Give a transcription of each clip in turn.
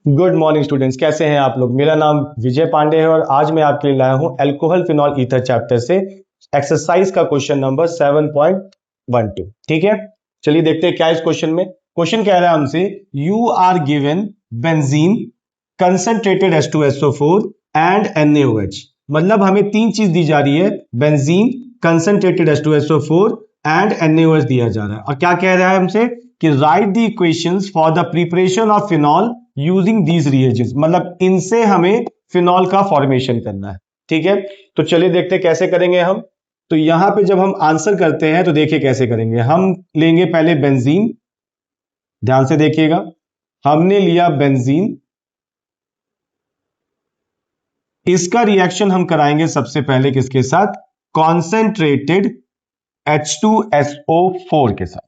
Good morning students, कैसे हैं आप लोग। मेरा नाम विजय पांडे है और आज मैं आपके लिए लाया हूं अल्कोहल फिनॉल ईथर चैप्टर से एक्सरसाइज का क्वेश्चन नंबर 7.12। ठीक है, चलिए देखते हैं क्या इस क्वेश्चन में। क्वेश्चन कह रहा है हमसे, you are given benzene concentrated H2SO4 and NaOH। मतलब हमें तीन चीज दी जा रही है, benzene, concentrated H2SO4 and NaOH दिया जा रहा है। और क्या कह रहा है हमसे कि right the equations for the preparation of phenol using these reagents. मतलब इनसे हमें फिनॉल का फॉर्मेशन करना है। ठीक है, तो चलिए देखते हैं कैसे करेंगे हम। तो यहां पे जब हम आंसर करते हैं तो देखिए कैसे करेंगे। हम लेंगे पहले बेंजीन, ध्यान से देखिएगा। हमने लिया बेंजीन, इसका रिएक्शन हम कराएंगे सबसे पहले किसके साथ, कॉन्सेंट्रेटेड H2SO4 के साथ।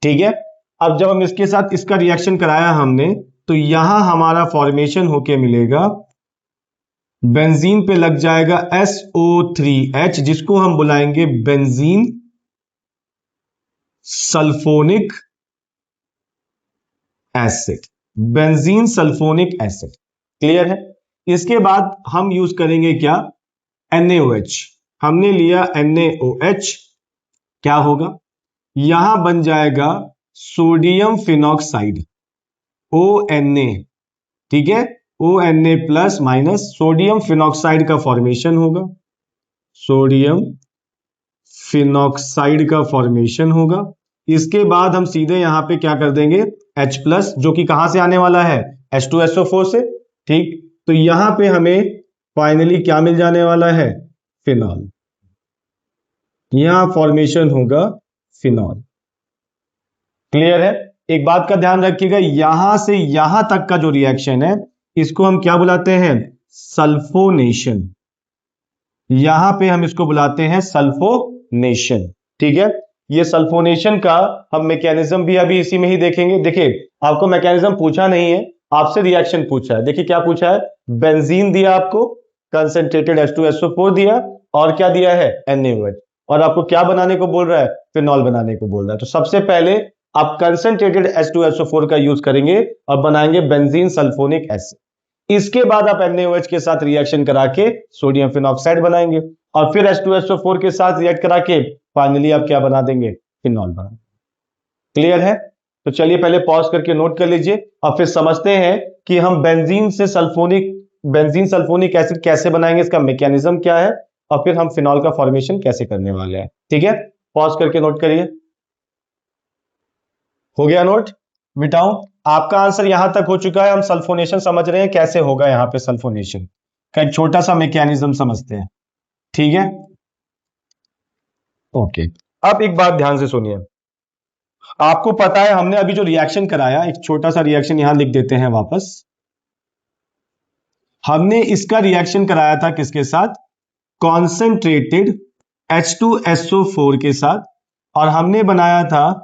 ठीक है, अब जब हम इसके साथ इसका रिएक्शन कराया हमने, तो यहां हमारा फॉर्मेशन होके मिलेगा, बेंजीन पे लग जाएगा SO3H, जिसको हम बुलाएंगे benzene sulphonic acid. Benzene sulphonic acid, clear है। इसके बाद हम यूज करेंगे क्या, NaOH। हमने लिया NaOH, क्या होगा, यहां बन जाएगा सोडियम फिनॉक्साइड ONA। ठीक है, ONA plus minus sodium phenoxide का फॉर्मेशन होगा, सोडियम फिनॉक्साइड का फॉर्मेशन होगा। इसके बाद हम सीधे यहां पे क्या कर देंगे, H प्लस, जो कि कहां से आने वाला है, H2SO4 से। ठीक, तो यहां पे हमें फाइनली क्या मिल जाने वाला है, फिनॉल। यहां फॉर्मेशन होगा फिनॉल, क्लियर है। एक बात का ध्यान रखिएगा, यहां से यहां तक का जो रिएक्शन है, इसको हम क्या बुलाते हैं, सल्फोनेशन। यहां पे हम इसको बुलाते हैं सल्फोनेशन। ठीक है, ये सल्फोनेशन का हम मैकेनिज्म भी अभी इसी में ही देखेंगे। देखिए, आपको मैकेनिज्म पूछा नहीं है, आपसे रिएक्शन पूछा है। देखिए क्या पूछा है, बेंजीन दिया आपको, कंसंट्रेटेड H2SO4 दिया, और क्या दिया है, NaOH। और आपको क्या बनाने को बोल रहा है, फिनॉल बनाने को बोल रहा है। तो सबसे पहले आप कंसंट्रेटेड H2SO4 का यूज करेंगे और बनाएंगे बेंजीन सल्फोनिक एसिड। इसके बाद आप NaOH के साथ रिएक्शन करा के सोडियम फिनॉक्साइड बनाएंगे, और फिर H2SO4 के साथ रिएक्ट करा के फाइनली आप क्या बना देंगे, फिनॉल बना। क्लियर है। तो चलिए पहले पॉज करके नोट कर लीजिए और फिर समझते हैं कि हम बेंजीन सल्फोनिक एसिड कैसे बनाएंगे, इसका मैकेनिज्म क्या है, और फिर हम फिनॉल का फॉर्मेशन कैसे करने वाले हैं। ठीक है, पॉज करके नोट करिए। हो गया नोट, मिटाऊं। आपका आंसर यहां तक हो चुका है, हम सल्फोनेशन समझ रहे हैं कैसे होगा, यहां पे सल्फोनेशन का एक छोटा सा मैकेनिज्म समझते हैं। ठीक है, ओके। अब एक बात ध्यान से सुनिए, आपको पता है हमने अभी जो रिएक्शन कराया, एक छोटा सा रिएक्शन यहां लिख देते हैं वापस। हमने इसका रिएक्शन कराया था किसके साथ, कॉन्सेंट्रेटेड H2SO4 के साथ, और हमने बनाया था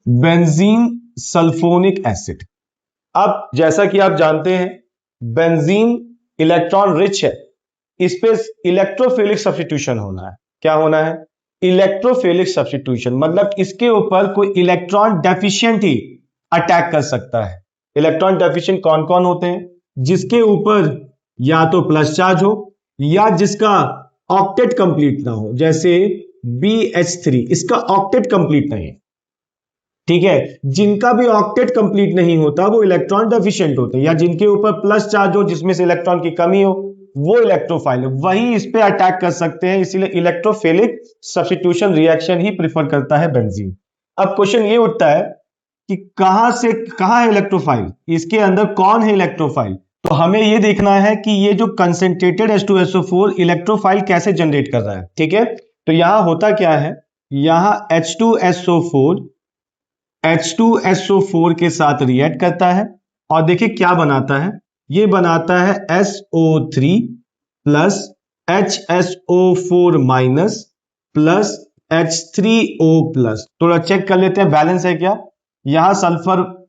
बेंजीन सल्फोनिक एसिड। अब जैसा कि आप जानते हैं, बेंजीन इलेक्ट्रॉन रिच है, इस पे इलेक्ट्रोफिलिक सब्स्टिट्यूशन होना है। क्या होना है, इलेक्ट्रोफिलिक सब्स्टिट्यूशन। मतलब इसके ऊपर कोई इलेक्ट्रॉन डेफिशिएंट ही अटैक कर सकता है। इलेक्ट्रॉन डेफिशिएंट कौन कौन होते हैं, जिसके ऊपर या तो प्लस चार्ज हो, या जिसका ऑक्टेट कंप्लीट ना हो, जैसे BH3, इसका ऑक्टेट कंप्लीट नहीं है। ठीक है, जिनका भी ऑक्टेट कंप्लीट नहीं होता वो इलेक्ट्रॉन डेफिशिएंट होते हैं, या जिनके ऊपर प्लस चार्ज हो जिसमें से इलेक्ट्रॉन की कमी हो, वो इलेक्ट्रोफाइल है, वही इस पे अटैक कर सकते हैं। इसीलिए इलेक्ट्रोफिलिक सब्स्टिट्यूशन रिएक्शन ही प्रिफर करता है बेंजीन। अब क्वेश्चन ये उठता है कि कहां से कहां है इलेक्ट्रोफाइल, इसके अंदर कौन है इलेक्ट्रोफाइल। तो हमें यह देखना है कि ये जो कंसंट्रेटेड H2SO4 इलेक्ट्रोफाइल कैसे जनरेट कर रहा है। ठीक है, तो यहां होता क्या है, यहां H2SO4 के साथ रिएक्ट करता है, और देखिए क्या बनाता है, ये बनाता है SO3 plus HSO4 minus plus H3O plus. थोड़ा चेक कर लेते हैं बैलेंस है क्या। यहां सल्फर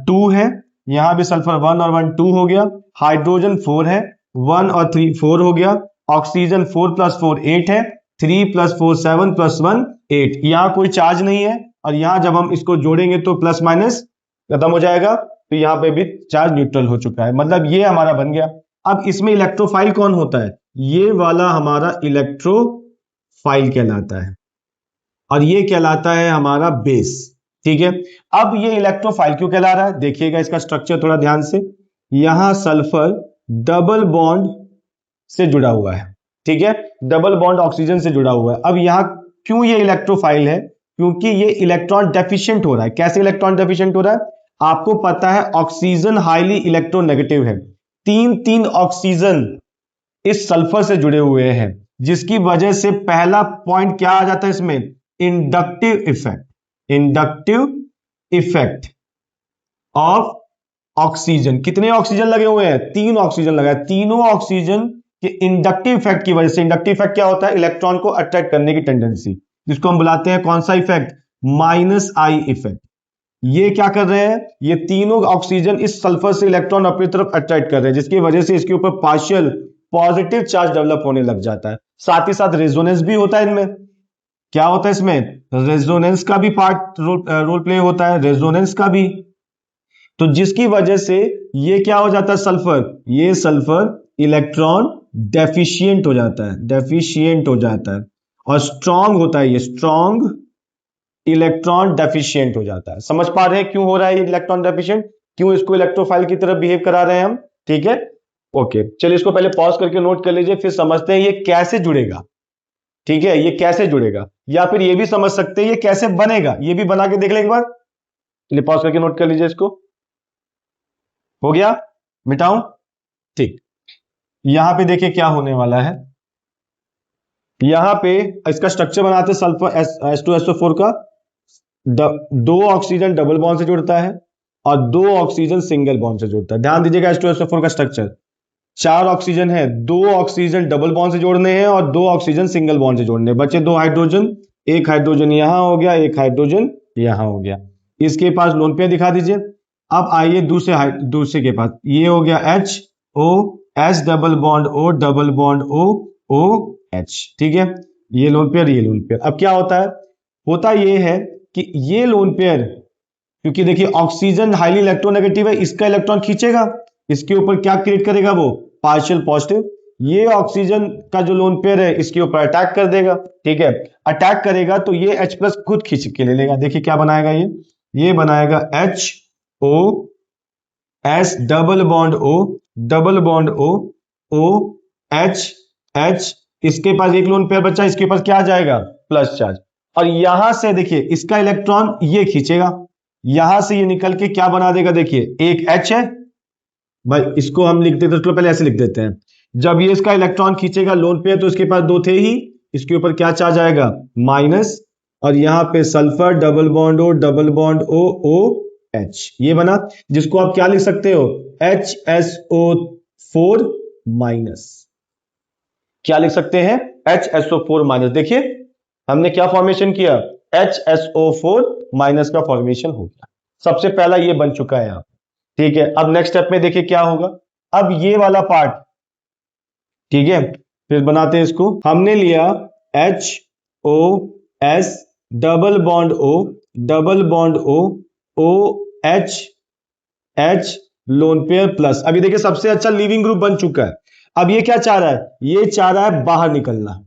2 है, यहां भी सल्फर 1 और 1 2 हो गया, हाइड्रोजन 4 है, 1 और 3 4 हो गया, ऑक्सीजन 4 प्लस 4 8 है, 3 प्लस 4 7 प्लस 1 8। यहां कोई चार्ज नहीं है, और यहां जब हम इसको जोड़ेंगे तो प्लस माइनस खत्म हो जाएगा, तो यहाँ पे भी चार्ज न्यूट्रल हो चुका है, मतलब ये हमारा बन गया। अब इसमें इलेक्ट्रोफाइल कौन होता है, ये वाला हमारा इलेक्ट्रोफाइल कहलाता है, और ये कहलाता है हमारा बेस। ठीक है, अब ये इलेक्ट्रोफाइल क्यों कहला रहा है, देखिएगा इसका स्ट्रक्चर थोड़ा ध्यान से। यहां सल्फर डबल बॉन्ड से जुड़ा हुआ है, ठीक है, डबल बॉन्ड ऑक्सीजन से जुड़ा हुआ है। अब यहां क्यों ये इलेक्ट्रोफाइल है, क्योंकि ये इलेक्ट्रॉन डेफिशिएंट हो रहा है। कैसे इलेक्ट्रॉन डेफिशिएंट हो रहा है, आपको पता है ऑक्सीजन हाईली इलेक्ट्रोनेगेटिव है, तीन तीन ऑक्सीजन इस सल्फर से जुड़े हुए हैं, जिसकी वजह से पहला पॉइंट क्या आ जाता है इसमें, inductive effect, inductive effect of oxygen. कितने ऑक्सीजन लगे हुए हैं, तीन ऑक्सीजन लगा है, तीनों ऑक्सीजन के इंडक्टिव इफेक्ट की वजह से, इंडक्टिव इफेक्ट क्या होता है, इलेक्ट्रॉन को अट्रैक्ट करने की टेंडेंसी, जिसको हम बुलाते हैं कौन सा इफेक्ट, माइनस आई इफेक्ट। ये क्या कर रहे हैं, ये तीनों ऑक्सीजन इस सल्फर से इलेक्ट्रॉन अपनी तरफ अट्रैक्ट कर रहे हैं, जिसकी वजह से इसके ऊपर पार्शियल पॉजिटिव चार्ज डेवलप होने लग जाता है। साथ ही साथ रेजोनेंस भी होता है इनमें। क्या होता है इसमें, रेजोनेंस का भी पार्ट रोल प्ले होता है, रेजोनेंस का भी। तो जिसकी वजह से ये क्या हो जाता है, सल्फर, ये सल्फर इलेक्ट्रॉन डेफिशिएंट हो जाता है, डेफिशिएंट हो जाता है, और स्ट्रांग होता है, ये स्ट्रांग इलेक्ट्रॉन डेफिशिएंट हो जाता है। समझ पा रहे हैं क्यों हो रहा है ये इलेक्ट्रॉन डेफिशिएंट, क्यों इसको इलेक्ट्रोफाइल की तरफ बिहेव करा रहे हैं हम। ठीक है, ओके, चलिए इसको पहले पॉज करके नोट कर लीजिए, फिर समझते हैं ये कैसे जुड़ेगा। ठीक है, ये कैसे जुड़ेगा, या फिर ये भी समझ सकते हैं ये कैसे बनेगा, ये भी बना के देख लें एक बार। चलिए पॉज करके नोट कर लीजिए इसको। हो गया, मिटाऊं, ठीक। यहां पे देखिए क्या होने वाला है, यहां पे इसका स्ट्रक्चर बनाते हैं सल्फर H2SO4 का। दो ऑक्सीजन डबल बॉन्ड से जुड़ता है और दो ऑक्सीजन सिंगल बॉन्ड से जुड़ता है। ध्यान दीजिएगा H2SO4 का स्ट्रक्चर, चार ऑक्सीजन है, दो ऑक्सीजन डबल बॉन्ड से जोड़ने हैं और दो ऑक्सीजन सिंगल बॉन्ड से जोड़ने हैं। बचे दो हाइड्रोजन, एक हाइड्रोजन यहां हो गया, एक हाइड्रोजन यहां हो गया। इसके पास लोन पेयर दिखा दीजिए। अब आइए दूसरे के पास, ये हो गया HOS double bond O double bond OH। ठीक है, ये लोन पेयर, ये लोन पेयर। अब क्या होता ये है कि ये लोन पेयर, क्योंकि देखिए ऑक्सीजन हाईली इलेक्ट्रोनेगेटिव है, इसका इलेक्ट्रॉन खींचेगा, इसके ऊपर क्या क्रिएट करेगा, वो पार्शियल पॉजिटिव। ये ऑक्सीजन का जो लोन पेयर है इसके ऊपर अटैक कर देगा। ठीक है, अटैक करेगा तो ये H+ खुद खींच के ले लेगा। देखिए क्या बनाएगा, ये बनाएगा HOS double bond O double bond OH। इसके पास एक लोन पेयर बचा, इसके पास क्या आ जाएगा, प्लस चार्ज। और यहां से देखिए इसका इलेक्ट्रॉन ये खींचेगा, यहां से ये निकल के क्या बना देगा, देखिए एक H है भाई, इसको हम लिख देते, तो पहले ऐसे लिख देते हैं। जब ये इसका इलेक्ट्रॉन खींचेगा लोन पे, तो इसके पास दो थे ही, इसके ऊपर क्या चार्ज आएगा, माइनस, और यहां पे sulphur double bond O double bond OH, ये बना, जिसको आप क्या लिख सकते हो, HSO4 माइनस। क्या लिख सकते हैं, HSO4 माइनस। देखिए हमने क्या फॉर्मेशन किया, HSO4 माइनस का फॉर्मेशन हो गया। सबसे पहला ये बन चुका है यहां। ठीक है, अब नेक्स्ट स्टेप में देखिए क्या होगा। अब ये वाला पार्ट, ठीक है, फिर बनाते हैं इसको। हमने लिया HOS double bond O double bond OH lone pair plus. अभी देखिए सबसे अच्छा लिविंग ग्रुप बन चुका है। अब ये क्या चाह रहा है, ये चाह रहा है बाहर निकलना।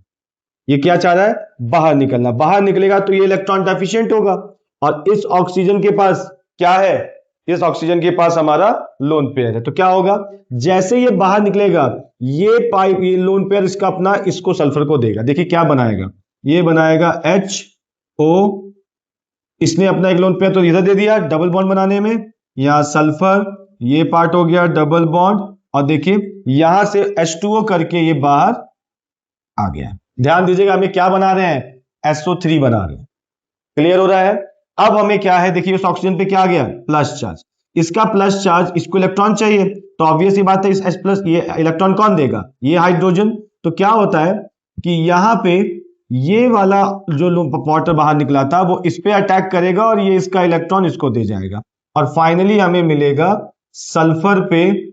ये क्या चाह रहा है, बाहर निकलना। बाहर निकलेगा तो ये इलेक्ट्रॉन डेफिशिएंट होगा, और इस ऑक्सीजन के पास क्या है, इस ऑक्सीजन के पास हमारा लोन पेयर है। तो क्या होगा, जैसे ये बाहर निकलेगा, ये लोन पेयर इसका अपना इसको सल्फर को देगा। देखिए क्या बनाएगा, ये बनाएगा HO, इसने अपना एक लोन पेयर तो इधर दे दिया डबल बॉन्ड बनाने में, यहां सल्फर, ये पार्ट हो गया डबल बॉन्ड, और देखिए यहां से H2O करके ये बाहर आ गया। ध्यान दीजिएगा हमें क्या बना रहे हैं, SO3 बना रहे हैं। क्लियर हो रहा है। अब हमें क्या है, देखिए उस ऑक्सीजन पे क्या आ गया, प्लस चार्ज। इसका प्लस चार्ज, इसको इलेक्ट्रॉन चाहिए, तो ऑब्वियस ही बात है इस H+, ये इलेक्ट्रॉन कौन देगा, ये हाइड्रोजन। तो क्या होता है कि यहां पे ये वाला जो वाटर बाहर निकला था वो इस पे अटैक करेगा, और ये इसका इलेक्ट्रॉन इसको दे जाएगा, और फाइनली हमें मिलेगा सल्फर पे,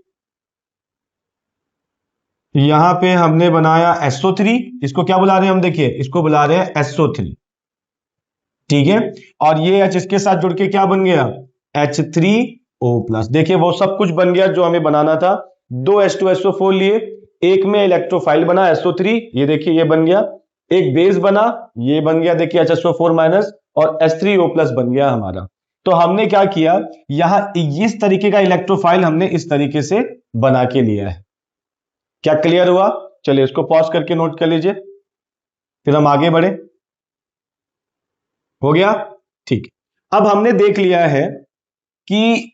यहां पे हमने बनाया SO3, इसको क्या बुला रहे हैं हम, देखिए इसको बुला रहे हैं SO3। ठीक है, और ये H इसके साथ जुड़ के क्या बन गया, H3O+। देखिए वो सब कुछ बन गया जो हमें बनाना था। 2 H2SO4 लिए, एक में इलेक्ट्रोफाइल बना SO3, ये देखिए ये बन गया, एक बेस बना, ये बन गया देखिए HSO4- और H3O+ बन गया हमारा। तो हमने क्या किया, यहां इस तरीके का इलेक्ट्रोफाइल हमने इस तरीके से बना के लिया है। क्या क्लियर हुआ? चलिए इसको पॉज करके नोट कर लीजिए, फिर हम आगे बढ़े। हो गया? ठीक। अब हमने देख लिया है कि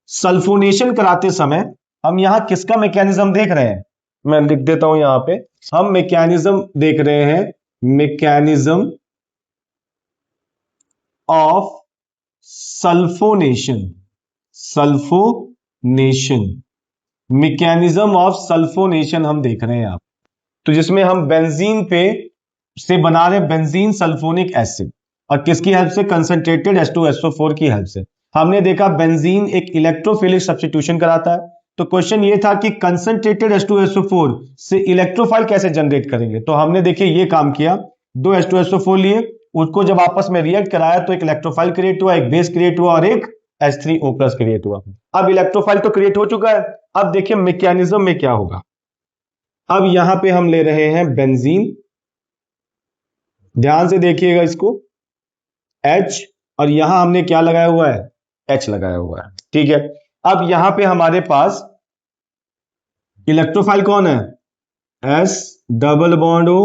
सल्फोनेशन कराते समय हम यहां किसका मैकेनिज्म देख रहे हैं। मैं लिख देता हूं यहां पे, हम मैकेनिज्म देख रहे हैं, mechanism of sulphonation. Sulphonation, mechanism of sulphonation हम देख रहे हैं आप। तो जिसमें हम बेंजीन पे से बना रहे हैं बेंजीन सल्फोनिक एसिड, और किसकी हेल्प से? कंसंट्रेटेड H2SO4 की हेल्प से। हमने देखा बेंजीन एक इलेक्ट्रोफिलिक सब्स्टिट्यूशन कराता है। तो क्वेश्चन ये था कि कंसंट्रेटेड H2SO4 से इलेक्ट्रोफाइल कैसे जनरेट करेंगे। तो हमने देखिए ये काम किया, 2 H2SO4 लिए, उसको जब आपस में रिएक्ट कराया तो एक इलेक्ट्रोफाइल क्रिएट हुआ, एक बेस क्रिएट हुआ और एक H3O+ क्रिएट हुआ। अब इलेक्ट्रोफाइल तो क्रिएट हो चुका है, अब देखिए मैकेनिज्म में क्या होगा। अब यहां पे हम ले रहे हैं बेंजीन, ध्यान से देखिएगा इसको, H, और यहां हमने क्या लगाया हुआ है? H लगाया हुआ है, ठीक है। अब यहां पे हमारे पास इलेक्ट्रोफाइल कौन है? S double bond O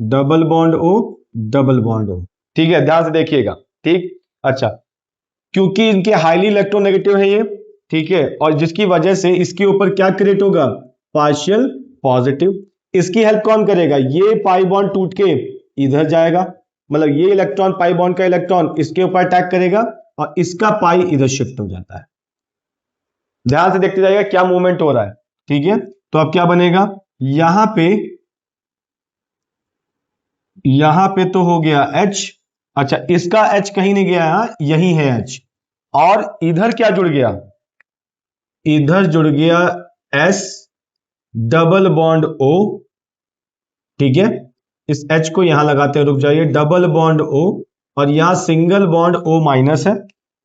double bond O double bond O, ठीक है, ध्यान से देखिएगा। ठीक, अच्छा, क्योंकि इनके हाईली इलेक्ट्रोनेगेटिव है ये, ठीक है, और जिसकी वजह से इसके ऊपर क्या क्रिएट होगा? Partial positive. इसकी हेल्प कौन करेगा? ये पाई बॉन्ड टूट के इधर जाएगा, मतलब ये इलेक्ट्रॉन, पाई बॉन्ड का इलेक्ट्रॉन इसके ऊपर अटैक करेगा और इसका पाई इधर शिफ्ट हो जाता है। ध्यान से देखते जाइएगा क्या मूवमेंट हो रहा है, ठीक है। तो अब क्या बनेगा, यहां पे तो हो गया H, अच्छा इसका H कहीं नहीं गया, यही है H, और इधर क्या जुड़ गया? इधर जुड़ गया S डबल बॉन्ड O, ठीक है। इस H को यहां लगाते हैं, रुक जाइए, डबल बॉन्ड O, और यहां सिंगल बॉन्ड O- है,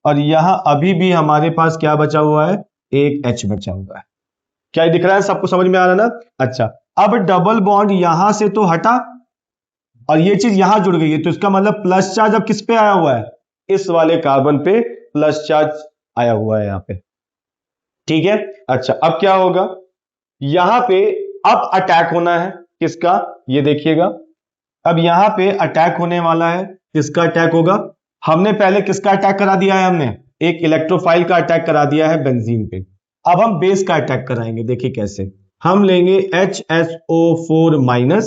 और यहां अभी भी हमारे पास क्या बचा हुआ है? एक H बचा हुआ है। क्या ये दिख रहा है? सबको समझ में आ रहा है ना? अच्छा, अब डबल बॉन्ड यहां से तो हटा और ये चीज यहां जुड़ गई है, तो इसका मतलब प्लस चार्ज अब किस पे आया हुआ है? इस वाले कार्बन पे प्लस चार्ज आया हुआ है यहां पे, ठीक है। अच्छा, अब क्या होगा, यहां पे अब अटैक होना है, किसका? ये देखिएगा, अब यहां पे अटैक होने वाला है, किसका अटैक होगा? हमने पहले किसका अटैक करा दिया है? हमने एक इलेक्ट्रोफाइल का अटैक करा दिया है बेंजीन पे। अब हम बेस का अटैक कराएंगे, देखिए कैसे। हम लेंगे HSO4-,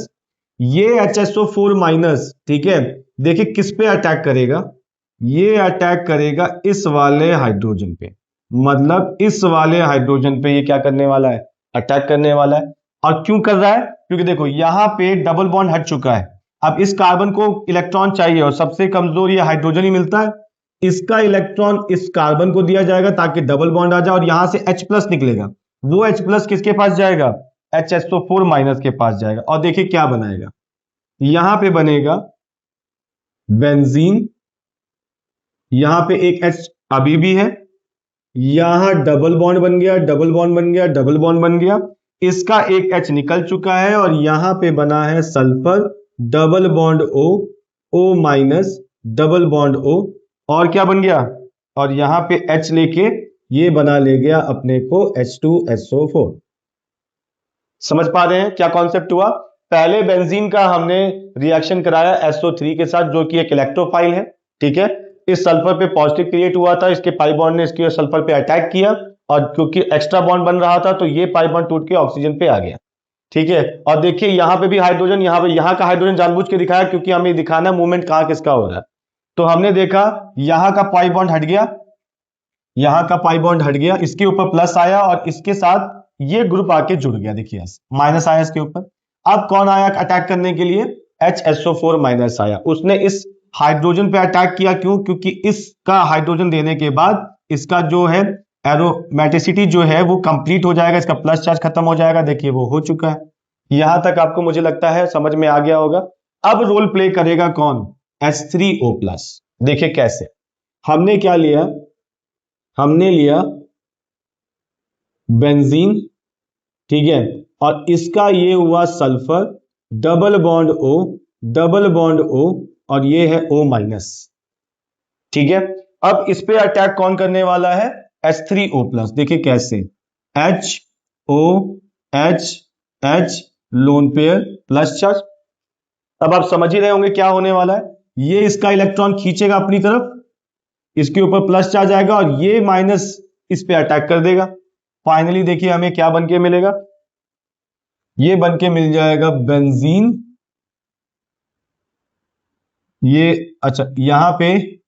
ये HSO4-, ठीक है, देखिए किस पे अटैक करेगा? ये अटैक करेगा इस वाले हाइड्रोजन पे, मतलब इस वाले हाइड्रोजन पे ये क्या करने वाला है? अटैक करने वाला है। और क्यों कर रहा है? क्योंकि देखो यहां पे डबल बॉन्ड हट चुका है, अब इस कार्बन को इलेक्ट्रॉन चाहिए और सबसे कमजोर ये हाइड्रोजन ही मिलता है, इसका इलेक्ट्रॉन इस कार्बन को दिया जाएगा ताकि डबल बॉन्ड आ जाए और यहां से H+ निकलेगा, वो H+ किसके पास जाएगा? HSO4- के पास जाएगा, और देखिए क्या बनाएगा, यहां पे बनेगा बेंजीन, यहां पे एक H अभी भी है, यहां डबल बॉन्ड बन गया, डबल बॉन्ड बन गया, डबल बॉन्ड बन गया, इसका एक H निकल चुका है और यहां पे बना है sulphur, double bond O, double bond O, और क्या बन गया? और यहां पे H लेके ये बना ले गया अपने को H2SO4। समझ पा रहे हैं क्या कॉन्सेप्ट हुआ? पहले बेंजीन का हमने रिएक्शन कराया SO3 के साथ, जो कि एक इलेक्ट्रोफाइल है, ठीक है। इस सल्फर पे पॉजिटिव क्रिएट हुआ था, इसके पाई बॉन्ड ने इसके सल्फर पे अटैक किया, और क्योंकि एक्स्ट्रा बॉन्ड बन रहा था तो ये पाई बॉन्ड टूट के ऑक्सीजन पे आ गया, ठीक है। और देखिए यहां पे भी हाइड्रोजन, यहां का हाइड्रोजन जानबूझ के दिखाया क्योंकि हमें दिखाना मूवमेंट कहां किसका हो रहा है। तो हमने देखा यहां का पाई बॉन्ड हट गया, यहां का पाई बॉन्ड हट गया, इसके ऊपर प्लस आया और इसके साथ ये ग्रुप आके जुड़ गया, देखिए माइनस आया इसके ऊपर। अब कौन आया अटैक करने के लिए? HSO4- आया, उसने इस हाइड्रोजन पे अटैक किया। क्यों? क्योंकि इसका हाइड्रोजन देने के बाद इसका जो है एरोमेटिसिटी जो है वो कंप्लीट हो जाएगा, इसका प्लस चार्ज खत्म हो जाएगा, देखिए वो हो चुका है। यहां तक आपको मुझे लगता है समझ में आ गया होगा। अब रोल प्ले करेगा कौन? H3O+। देखिए कैसे, हमने क्या लिया, हमने लिया बेंजीन, ठीक है, और इसका ये हुआ sulphur, double bond O, double bond O, और ये है O माइनस, ठीक है। अब इस पे अटैक कौन करने वाला है? H3O+। देखिए कैसे, HOH lone pair plus charge. अब आप समझ ही रहे होंगे क्या होने वाला है, ये इसका इलेक्ट्रॉन खींचेगा अपनी तरफ, इसके ऊपर प्लस चार्ज आएगा और ये माइनस इस पे अटैक कर देगा। फाइनली देखिए हमें क्या बन के मिलेगा, ये बन के मिल जाएगा बेंजीन, ये अच्छा यहां पे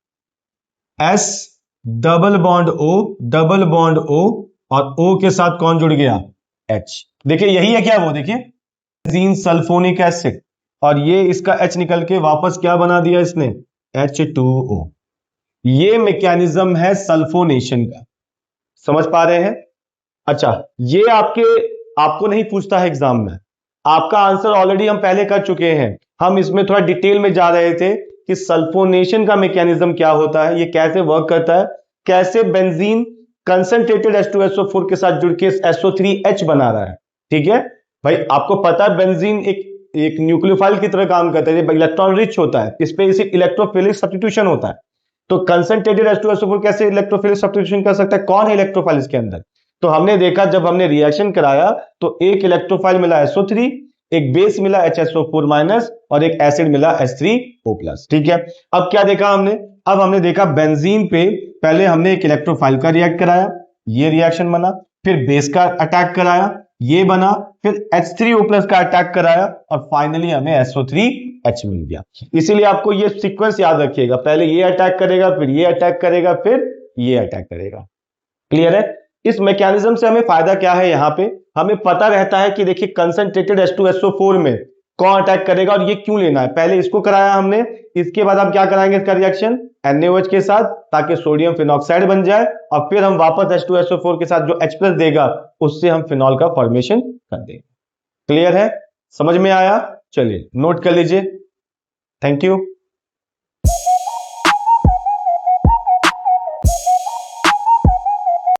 S double bond O, double bond O, और O के साथ कौन जुड़ गया? H। देखिए यही है क्या वो, देखिए बेंजीन सल्फोनिक एसिड, और ये इसका H निकल के वापस क्या बना दिया इसने? H2O। ये मैकेनिज्म है सल्फोनेशन का, समझ पा रहे हैं? अच्छा, ये आपको नहीं पूछता है एग्जाम में, आपका आंसर ऑलरेडी हम पहले कर चुके हैं। हम इसमें थोड़ा डिटेल में जा रहे थे कि सल्फोनेशन का मैकेनिज्म क्या होता है, ये कैसे वर्क करता है, कैसे बेंजीन कंसंट्रेटेड H2SO4 के साथ जुड़ के SO3H बना रहा है, ठीक है भाई। आपको पता है बेंजीन एक न्यूक्लियोफाइल की तरह काम करता है, इलेक्ट्रॉन रिच होता है, इस पे सिर्फ इलेक्ट्रोफिलिक सब्स्टिट्यूशन होता है। तो कंसंट्रेटेड H2SO4 कैसे इलेक्ट्रोफिलिक सब्स्टिट्यूशन कर सकता है? कौन है इलेक्ट्रोफाइल इसके अंदर? तो हमने देखा जब हमने रिएक्शन कराया तो एक इलेक्ट्रोफाइल मिला SO3, एक बेस मिला HSO4- और एक एसिड मिला H3O+, ठीक है। अब क्या देखा हमने? अब हमने देखा बेंजीन पे पहले हमने एक इलेक्ट्रोफाइल का रिएक्ट कराया, ये रिएक्शन बना, फिर बेस का अटैक कराया, ये बना, फिर H3O+ का अटैक कराया, और फाइनली हमें SO3H मिल गया। इसीलिए आपको ये सीक्वेंस याद रखिएगा, पहले ये अटैक करेगा, फिर ये अटैक करेगा, फिर ये अटैक करेगा। क्लियर है? इस मैकेनिज्म से हमें फायदा क्या है, यहां पे हमें पता रहता है कि देखिए कंसंट्रेटेड H2SO4 में कौन अटैक करेगा और ये क्यों लेना है। पहले इसको कराया हमने, इसके बाद हम क्या कराएंगे इसका रिएक्शन NaOH के साथ, ताकि सोडियम फिनॉक्साइड बन जाए, और फिर हम वापस H2SO4 के साथ जो H+ देगा उससे हम फिनॉल का फॉर्मेशन कर देंगे। क्लियर है? समझ में आया? चलिए नोट कर लीजिए। Thank you.